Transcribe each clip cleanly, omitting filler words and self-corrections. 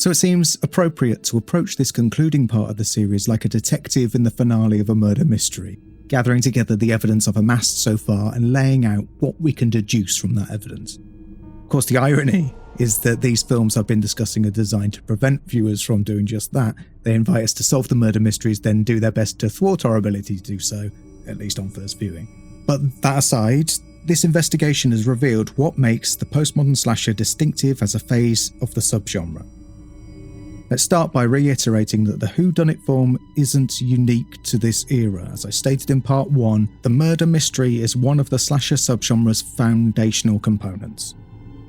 So it seems appropriate to approach this concluding part of the series like a detective in the finale of a murder mystery, gathering together the evidence I've amassed so far and laying out what we can deduce from that evidence. Of course, the irony is that these films I've been discussing are designed to prevent viewers from doing just that. They invite us to solve the murder mysteries, then do their best to thwart our ability to do so, at least on first viewing. But that aside, this investigation has revealed what makes the postmodern slasher distinctive as a phase of the subgenre. Let's start by reiterating that the whodunit film isn't unique to this era. As I stated in part 1, the murder mystery is one of the slasher subgenre's foundational components.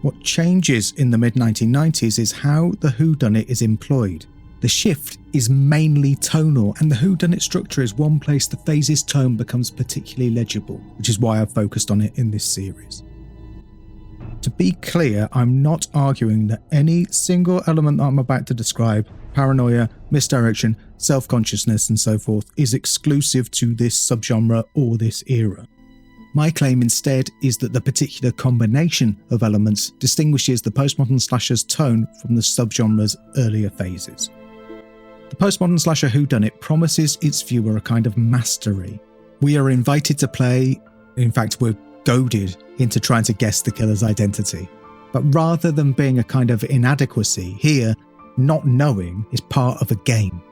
What changes in the mid-1990s is how the whodunit is employed. The shift is mainly tonal, and the whodunit structure is one place the phase's tone becomes particularly legible, which is why I've focused on it in this series. To be clear, I'm not arguing that any single element that I'm about to describe, paranoia, misdirection, self-consciousness and so forth, is exclusive to this subgenre or this era. My claim instead is that the particular combination of elements distinguishes the postmodern slasher's tone from the subgenre's earlier phases. The postmodern slasher whodunit promises its viewer a kind of mastery. We are invited to play, in fact we're goaded into trying to guess the killer's identity. But rather than being a kind of inadequacy, here, not knowing is part of a game.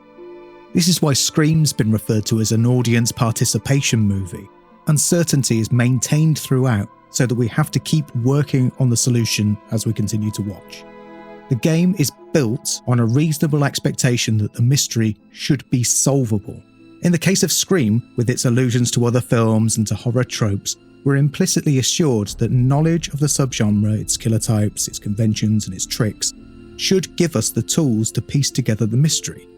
This is why Scream's been referred to as an audience participation movie. Uncertainty is maintained throughout, so that we have to keep working on the solution as we continue to watch. The game is built on a reasonable expectation that the mystery should be solvable. In the case of Scream, with its allusions to other films and to horror tropes, we're implicitly assured that knowledge of the subgenre, its killer types, its conventions and its tricks, should give us the tools to piece together the mystery.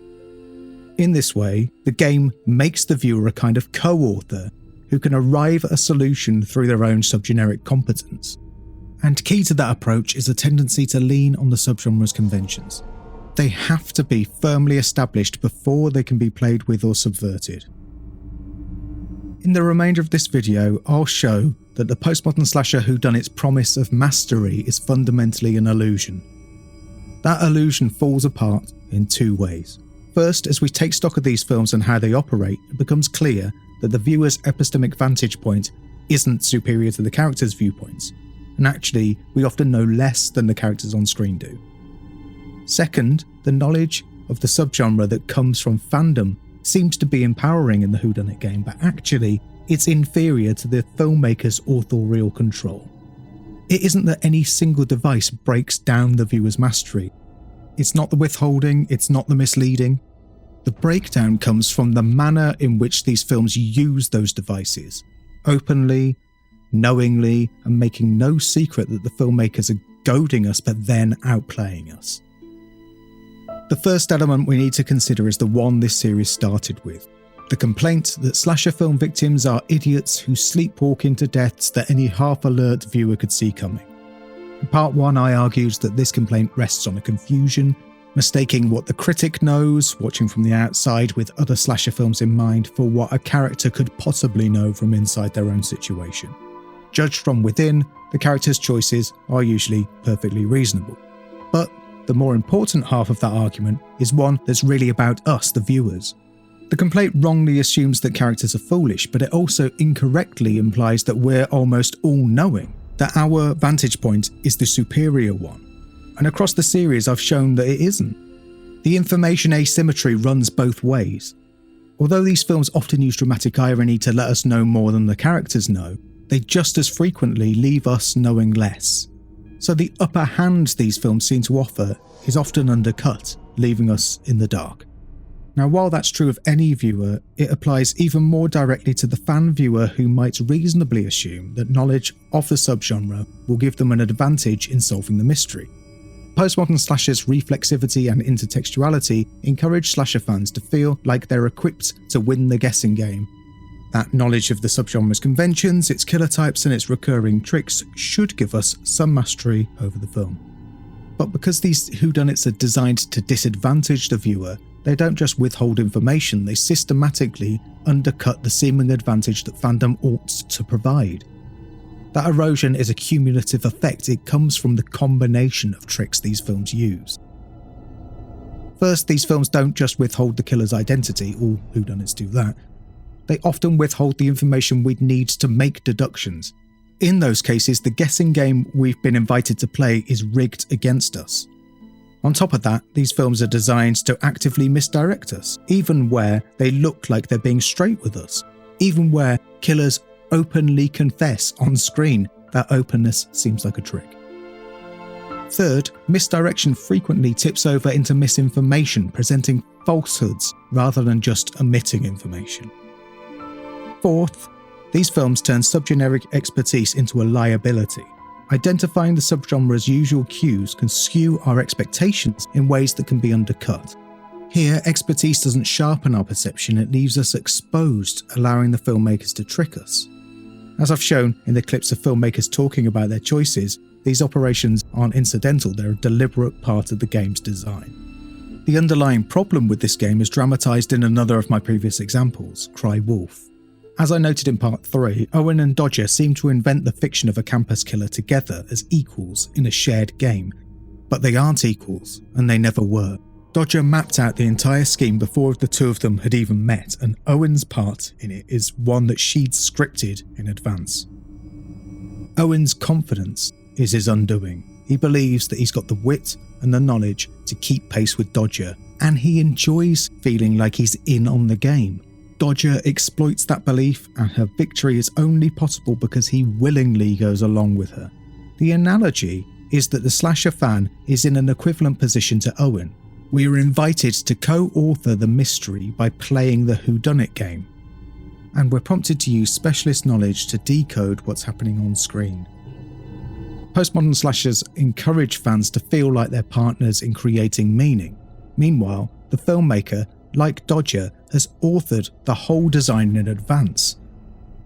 In this way, the game makes the viewer a kind of co-author who can arrive at a solution through their own subgeneric competence. And key to that approach is a tendency to lean on the subgenre's conventions. They have to be firmly established before they can be played with or subverted. In the remainder of this video, I'll show that the postmodern slasher whodunit's promise of mastery is fundamentally an illusion. That illusion falls apart in two ways. First, as we take stock of these films and how they operate, it becomes clear that the viewer's epistemic vantage point isn't superior to the characters' viewpoints, and actually, we often know less than the characters on screen do. Second, the knowledge of the subgenre that comes from fandom seems to be empowering in the whodunit game, but actually, it's inferior to the filmmaker's authorial control. It isn't that any single device breaks down the viewer's mastery. It's not the withholding, it's not the misleading. The breakdown comes from the manner in which these films use those devices, openly, knowingly, and making no secret that the filmmakers are goading us but then outplaying us. The first element we need to consider is the one this series started with, the complaint that slasher film victims are idiots who sleepwalk into deaths that any half-alert viewer could see coming. In part 1, I argued that this complaint rests on a confusion, mistaking what the critic knows, watching from the outside with other slasher films in mind, for what a character could possibly know from inside their own situation. Judged from within, the characters' choices are usually perfectly reasonable. But the more important half of that argument is one that's really about us, the viewers. The complaint wrongly assumes that characters are foolish, but it also incorrectly implies that we're almost all-knowing, that our vantage point is the superior one. And across the series I've shown that it isn't. The information asymmetry runs both ways. Although these films often use dramatic irony to let us know more than the characters know, they just as frequently leave us knowing less. So the upper hand these films seem to offer is often undercut, leaving us in the dark. Now, while that's true of any viewer, it applies even more directly to the fan viewer who might reasonably assume that knowledge of the subgenre will give them an advantage in solving the mystery. Postmodern slashers' reflexivity and intertextuality encourage slasher fans to feel like they're equipped to win the guessing game. That knowledge of the subgenre's conventions, its killer types and its recurring tricks should give us some mastery over the film. But because these whodunits are designed to disadvantage the viewer, they don't just withhold information, they systematically undercut the seeming advantage that fandom ought to provide. That erosion is a cumulative effect. It comes from the combination of tricks these films use. First, these films don't just withhold the killer's identity, all whodunits do that. They often withhold the information we'd need to make deductions. In those cases, the guessing game we've been invited to play is rigged against us. On top of that, these films are designed to actively misdirect us, even where they look like they're being straight with us, even where killers openly confess on screen. That openness seems like a trick. Third, misdirection frequently tips over into misinformation, presenting falsehoods rather than just omitting information. Fourth, these films turn subgeneric expertise into a liability. Identifying the subgenre's usual cues can skew our expectations in ways that can be undercut. Here, expertise doesn't sharpen our perception, it leaves us exposed, allowing the filmmakers to trick us. As I've shown in the clips of filmmakers talking about their choices, these operations aren't incidental, they're a deliberate part of the game's design. The underlying problem with this game is dramatised in another of my previous examples, Cry Wolf. As I noted in part 3, Owen and Dodger seem to invent the fiction of a campus killer together as equals in a shared game, but they aren't equals, and they never were. Dodger mapped out the entire scheme before the two of them had even met, and Owen's part in it is one that she'd scripted in advance. Owen's confidence is his undoing. He believes that he's got the wit and the knowledge to keep pace with Dodger, and he enjoys feeling like he's in on the game. Dodger exploits that belief, and her victory is only possible because he willingly goes along with her. The analogy is that the slasher fan is in an equivalent position to Owen. We are invited to co-author the mystery by playing the whodunit game, and we're prompted to use specialist knowledge to decode what's happening on screen. Postmodern slashers encourage fans to feel like they're partners in creating meaning. Meanwhile, the filmmaker, like Dodger, has authored the whole design in advance,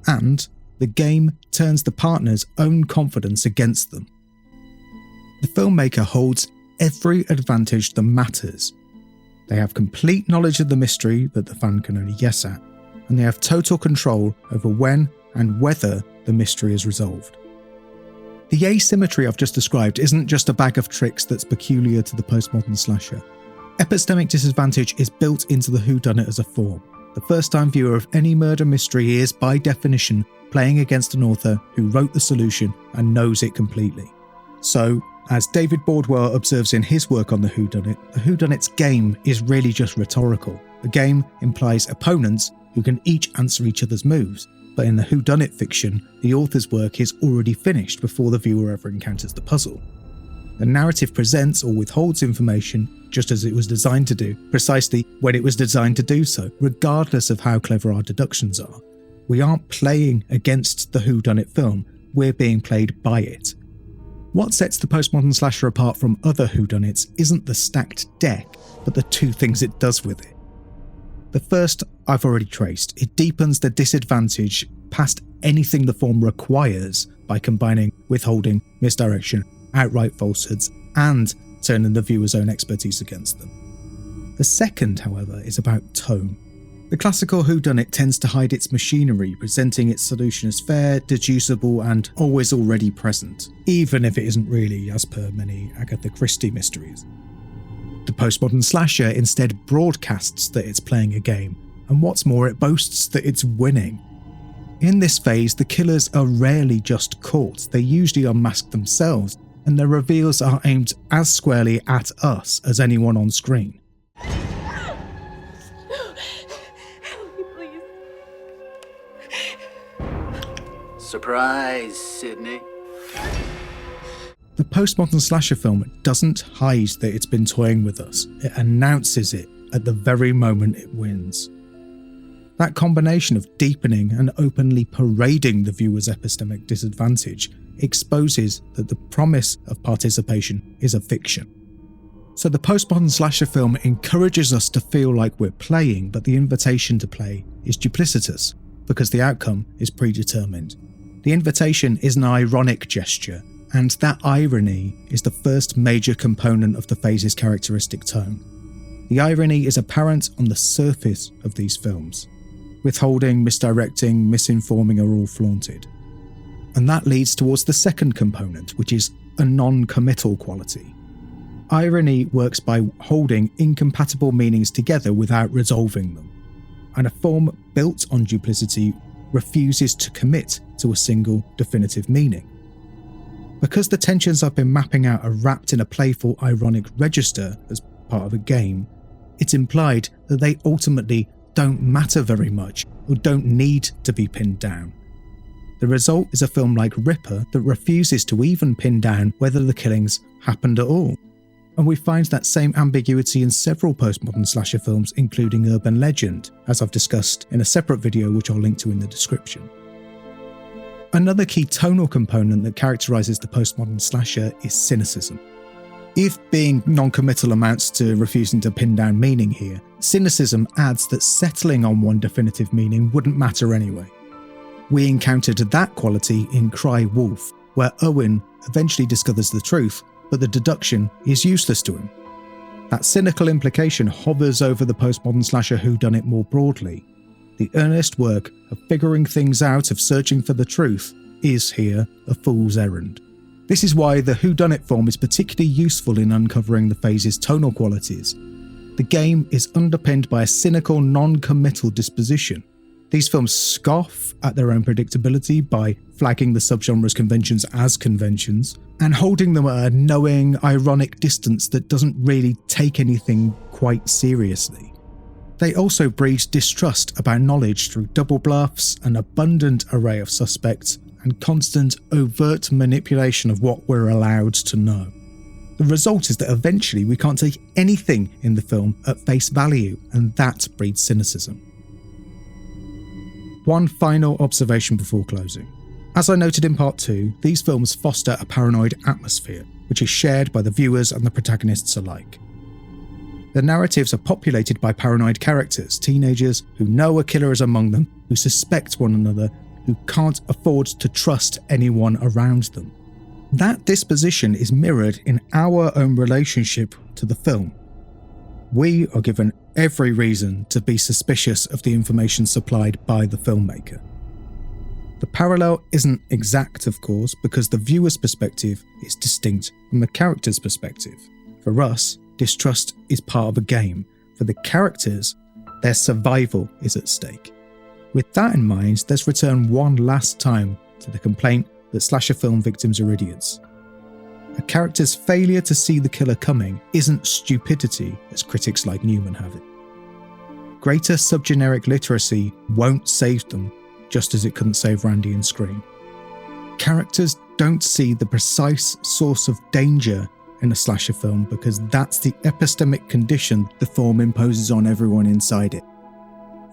and the game turns the partner's own confidence against them. The filmmaker holds every advantage that matters. They have complete knowledge of the mystery that the fan can only guess at, and they have total control over when and whether the mystery is resolved. The asymmetry I've just described isn't just a bag of tricks that's peculiar to the postmodern slasher. Epistemic disadvantage is built into the whodunit as a form. The first-time viewer of any murder mystery is, by definition, playing against an author who wrote the solution and knows it completely. So, as David Bordwell observes in his work on the whodunit's game is really just rhetorical. The game implies opponents who can each answer each other's moves, but in the whodunit fiction, the author's work is already finished before the viewer ever encounters the puzzle. The narrative presents or withholds information just as it was designed to do, precisely when it was designed to do so, regardless of how clever our deductions are. We aren't playing against the whodunit film, we're being played by it. What sets the postmodern slasher apart from other whodunits isn't the stacked deck, but the two things it does with it. The first I've already traced. It deepens the disadvantage past anything the form requires by combining withholding, misdirection, outright falsehoods, and turning the viewer's own expertise against them. The second, however, is about tone. The classical whodunit tends to hide its machinery, presenting its solution as fair, deducible, and always already present, even if it isn't really, as per many Agatha Christie mysteries. The postmodern slasher instead broadcasts that it's playing a game, and what's more, it boasts that it's winning. In this phase, the killers are rarely just caught, they usually unmask themselves, and their reveals are aimed as squarely at us as anyone on screen. Surprise, Sydney. The postmodern slasher film doesn't hide that it's been toying with us, it announces it at the very moment it wins. That combination of deepening and openly parading the viewer's epistemic disadvantage exposes that the promise of participation is a fiction. So the postmodern slasher film encourages us to feel like we're playing, but the invitation to play is duplicitous, because the outcome is predetermined. The invitation is an ironic gesture, and that irony is the first major component of the phase's characteristic tone. The irony is apparent on the surface of these films. Withholding, misdirecting, misinforming are all flaunted. And that leads towards the second component, which is a non-committal quality. Irony works by holding incompatible meanings together without resolving them, and a form built on duplicity refuses to commit to a single definitive meaning. Because the tensions I've been mapping out are wrapped in a playful ironic register as part of a game, it's implied that they ultimately don't matter very much or don't need to be pinned down. The result is a film like Ripper that refuses to even pin down whether the killings happened at all. And we find that same ambiguity in several postmodern slasher films, including Urban Legend, as I've discussed in a separate video which I'll link to in the description. Another key tonal component that characterises the postmodern slasher is cynicism. If being non-committal amounts to refusing to pin down meaning here, cynicism adds that settling on one definitive meaning wouldn't matter anyway. We encountered that quality in Cry Wolf, where Owen eventually discovers the truth, but the deduction is useless to him. That cynical implication hovers over the postmodern slasher whodunit more broadly. The earnest work of figuring things out, of searching for the truth, is here a fool's errand. This is why the whodunit form is particularly useful in uncovering the phase's tonal qualities. The game is underpinned by a cynical, non-committal disposition. These films scoff at their own predictability by flagging the subgenre's conventions as conventions, and holding them at a knowing, ironic distance that doesn't really take anything quite seriously. They also breed distrust about knowledge through double bluffs, an abundant array of suspects, and constant, overt manipulation of what we're allowed to know. The result is that eventually we can't take anything in the film at face value, and that breeds cynicism. One final observation before closing. As I noted in part 2, these films foster a paranoid atmosphere, which is shared by the viewers and the protagonists alike. The narratives are populated by paranoid characters, teenagers who know a killer is among them, who suspect one another, who can't afford to trust anyone around them. That disposition is mirrored in our own relationship to the film. We are given every reason to be suspicious of the information supplied by the filmmaker. The parallel isn't exact, of course, because the viewer's perspective is distinct from the character's perspective. For us, distrust is part of a game. For the characters, their survival is at stake. With that in mind, let's return one last time to the complaint that slasher film victims are idiots. A character's failure to see the killer coming isn't stupidity, as critics like Newman have it. Greater subgeneric literacy won't save them, just as it couldn't save Randy and Scream. Characters don't see the precise source of danger in a slasher film because that's the epistemic condition the form imposes on everyone inside it.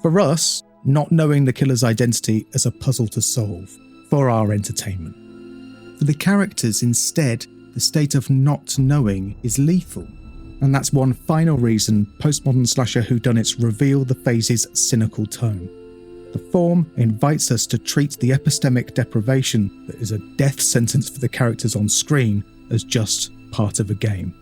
For us, not knowing the killer's identity is a puzzle to solve, for our entertainment. For the characters, instead, the state of not knowing is lethal, and that's one final reason postmodern slasher whodunits reveal the phase's cynical tone. The form invites us to treat the epistemic deprivation that is a death sentence for the characters on screen as just part of a game.